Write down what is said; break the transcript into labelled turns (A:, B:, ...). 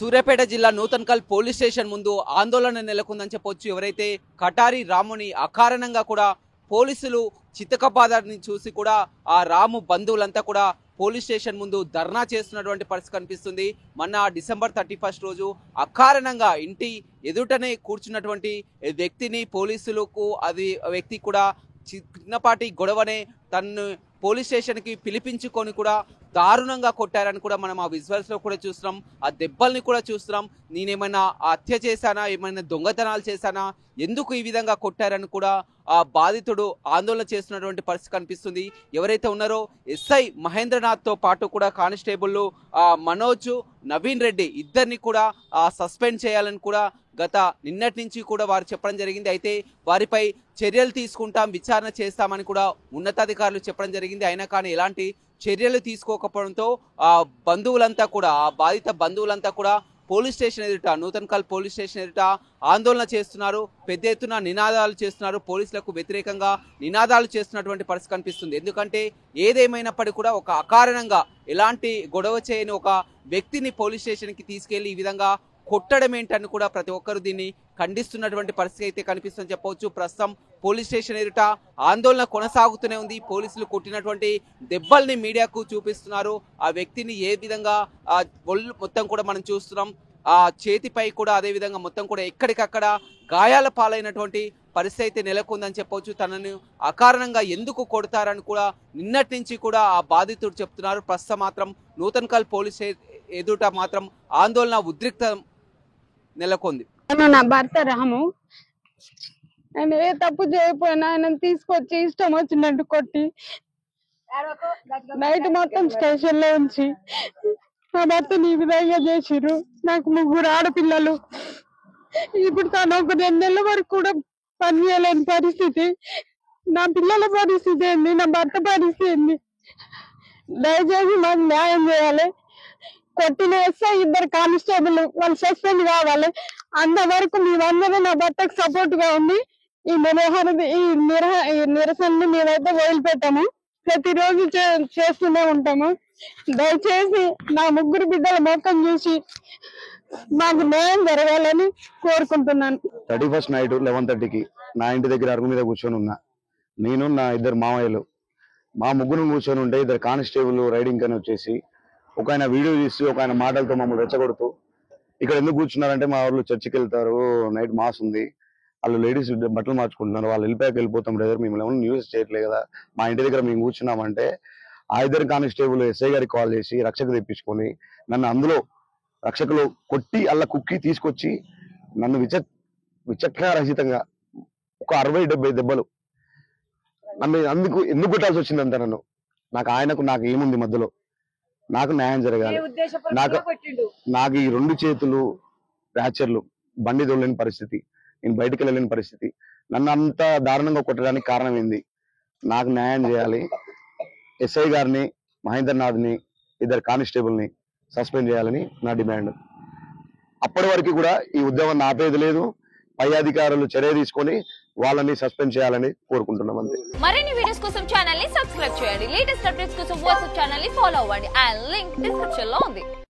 A: సూర్యాపేట జిల్లా Nuthankal police station ముందు ఆందోళన నెలకొందని చెప్పొచ్చు. ఎవరైతే కటారి రాముని అకారణంగా కూడా పోలీసులు చిత్తకబాదాన్ని చూసి కూడా ఆ రాము బంధువులంతా కూడా పోలీస్ స్టేషన్ ముందు ధర్నా చేస్తున్నటువంటి పరిస్థితి కనిపిస్తుంది. మొన్న December 31 రోజు అకారణంగా ఇంటి ఎదుటనే కూర్చున్నటువంటి వ్యక్తిని పోలీసులకు అది వ్యక్తి కూడా చిన్నపాటి గొడవనే తను పోలీస్ స్టేషన్కి పిలిపించుకొని కూడా దారుణంగా కొట్టారని కూడా మనం ఆ విజువల్స్ లో కూడా చూస్తున్నాం. ఆ దెబ్బల్ని కూడా చూస్తున్నాం. నేనేమైనా హత్య చేశానా, ఏమైనా దొంగతనాలు చేశానా, ఎందుకు ఈ విధంగా కొట్టారని కూడా ఆ బాధితుడు ఆందోళన చేస్తున్నటువంటి పరిస్థితి కనిపిస్తుంది. ఎవరైతే ఉన్నారో ఎస్ఐ మహేంద్రనాథ్ తో పాటు కూడా కానిస్టేబుల్ మనోజ్, నవీన్ రెడ్డి ఇద్దరిని కూడా సస్పెండ్ చేయాలని కూడా గత నిన్నటి నుంచి కూడా వారు చెప్పడం జరిగింది. అయితే వారిపై చర్యలు తీసుకుంటాం, విచారణ చేస్తామని కూడా ఉన్నతాధికారులు చెప్పడం జరిగింది. అయినా కానీ ఎలాంటి చర్యలు తీసుకోకపోవడంతో ఆ బంధువులంతా కూడా, ఆ బాధిత బంధువులంతా కూడా పోలీస్ స్టేషన్ ఎదుట, నూతన్కల్ పోలీస్ స్టేషన్ ఎదుట ఆందోళన చేస్తున్నారు. పెద్ద ఎత్తున నినాదాలు చేస్తున్నారు. పోలీసులకు వ్యతిరేకంగా నినాదాలు చేస్తున్నటువంటి పరిస్థితి కనిపిస్తుంది. ఎందుకంటే ఏదేమైనప్పటికీ కూడా ఒక అకారణంగా ఎలాంటి గొడవ చేయని ఒక వ్యక్తిని పోలీస్ స్టేషన్కి తీసుకెళ్లి ఈ విధంగా కొట్టడం ఏంటని కూడా ప్రతి ఒక్కరు దీన్ని ఖండిస్తున్నటువంటి పరిస్థితి అయితే కనిపిస్తుందని చెప్పవచ్చు. ప్రస్తుతం పోలీస్ స్టేషన్ ఎదుట ఆందోళన కొనసాగుతూనే ఉంది. పోలీసులు కొట్టినటువంటి దెబ్బల్ని మీడియాకు చూపిస్తున్నారు. ఆ వ్యక్తిని ఏ విధంగా ఒళ్ళు మొత్తం కూడా మనం చూస్తున్నాం. ఆ చేతిపై కూడా అదే విధంగా మొత్తం కూడా ఎక్కడికక్కడ గాయాల పాలైనటువంటి పరిస్థితి అయితే నెలకొందని చెప్పవచ్చు. తనను అకారణంగా ఎందుకు కొడతారని కూడా నిన్నటి నుంచి కూడా ఆ బాధితుడు చెప్తున్నారు. ప్రస్తుతం మాత్రం నూతన్కల్ పోలీస్ ఎదుట మాత్రం ఆందోళన ఉద్రిక్తం నెలకొంది.
B: నా భర్త రాము, ఆయన ఏ తప్పు చేయకపోయినా ఆయన తీసుకొచ్చి ఇష్టం వచ్చినట్టు కొట్టి నైట్ మొత్తం స్టేషన్ లో ఉంచి నా భర్తని ఈ విధంగా చేసిర్రు. నాకు 3 ఆడపిల్లలు. ఇప్పుడు తను ఒక 2 నెలల వరకు కూడా పని చేయలేని పరిస్థితి. నా పిల్లల పరిస్థితి ఏంది, నా భర్త పరిస్థితి ఏంది? దయచేసి మాకు న్యాయం చేయాలి. కొట్టిన ఎస్ఐ, 2 కానిస్టేబుల్ వాళ్ళు సస్పెండ్ కావాలి. అంతవరకు మేమందరం నా భర్తకు సపోర్ట్ గా ఉంది. ఈ నిరసనని మేమైతే వదిలిపెట్టాము. ప్రతిరోజు చేస్తూనే ఉంటాము. దయచేసి నా 3 బిడ్డల మొత్తం చూసి మాకు న్యాయం జరగాలని కోరుకుంటున్నాను.
C: 31 నైట్ 11:30కి నా ఇంటి దగ్గర అరుగు మీద కూర్చొని ఉన్నా. నేను నా 2 మామయ్యలు, మా 3 కూర్చొని ఉంటే 2 కానిస్టేబుల్ రైడింగ్ అని వచ్చేసి ఒక ఆయన వీడియో తీసి ఒక ఆయన మాటలతో మమ్మల్ని రెచ్చగొడుతూ, ఇక్కడ ఎందుకు కూర్చున్నారంటే మా వాళ్ళు చర్చికి వెళ్తారు, నైట్ మాస్ ఉంది, వాళ్ళు లేడీస్ బట్టలు మార్చుకుంటున్నారు, వాళ్ళు వెళ్ళిపోతాం బ్రదర్, మేము ఏమైనా న్యూస్ చేయట్లేదు కదా, మా ఇంటి దగ్గర మేము కూర్చున్నామంటే ఆ 2 కానిస్టేబుల్ ఎస్ఐ గారికి కాల్ చేసి రక్షక తెప్పించుకొని నన్ను అందులో రక్షకులు కొట్టి అలా కుక్కి తీసుకొచ్చి నన్ను విచక్షణారహితంగా ఒక 60-70 దెబ్బలు నన్ను ఎందుకు కొట్టాల్సి వచ్చిందంట నన్ను. నాకు ఏముంది మధ్యలో, నాకు న్యాయం జరగాలి. నాకు ఈ 2 చేతులు ఫ్రాక్చర్లు, బండి దొరలేని పరిస్థితి, నేను బయటకు వెళ్ళలేని పరిస్థితి, నన్ను అంత దారుణంగా కొట్టడానికి కారణం ఏంది? నాకు న్యాయం చేయాలి. ఎస్ఐ గారిని, మహేంద్రనాథ్ని, 2 కానిస్టేబుల్ని సస్పెండ్ చేయాలని నా డిమాండ్. అప్పటి వరకు కూడా ఈ ఉద్యమం ఆపేది లేదు. పై అధికారులు చర్య తీసుకొని వాళ్ళని సస్పెండ్ చేయాలని కోరుకుంటున్నాం అంతే.
D: మరిన్ని వీడియోస్ కోసం ఛానల్ ని సబ్స్క్రైబ్ చేయండి. లేటెస్ట్ అప్డేట్స్ కోసం వాట్సాప్ ఛానల్ ని ఫాలో అవ్వండి. ఆ లింక్ డిస్క్రిప్షన్ లో ఉంది.